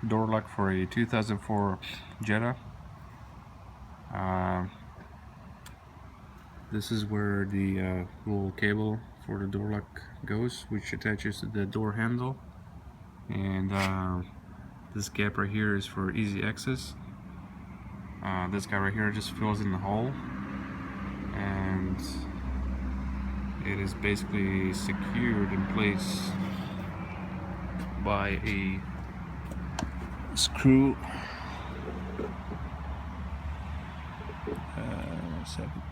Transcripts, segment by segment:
door lock for a 2004 Jetta. This is where the little cable for the door lock goes, which attaches to the door handle, and this gap right here is for easy access. This guy right here just fills in the hole, and it is basically secured in place by a screw. One second.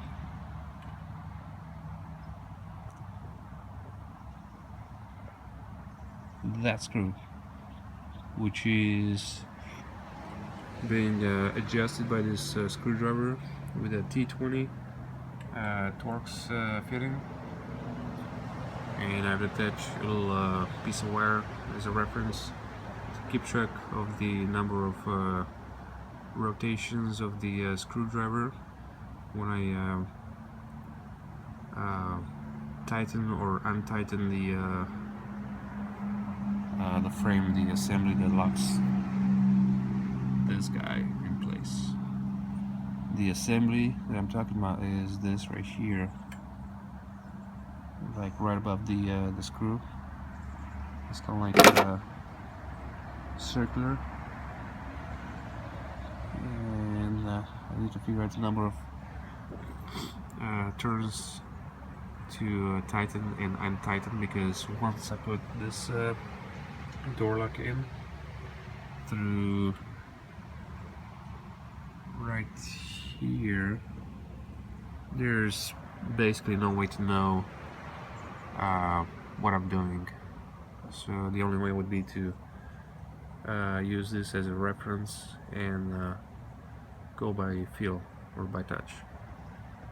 That screw, which is being adjusted by this screwdriver with a T20 Torx fitting, and I've attached a little piece of wire as a reference to keep track of the number of rotations of the screwdriver when I tighten or untighten the frame, the assembly that locks this guy in place. The assembly that I'm talking about is this right here, like right above the screw. It's kind of like circular, and I need to figure out the number of turns to tighten and untighten, because once I put this door lock in through right here, there's basically no way to know what I'm doing. So the only way would be to use this as a reference and go by feel or by touch.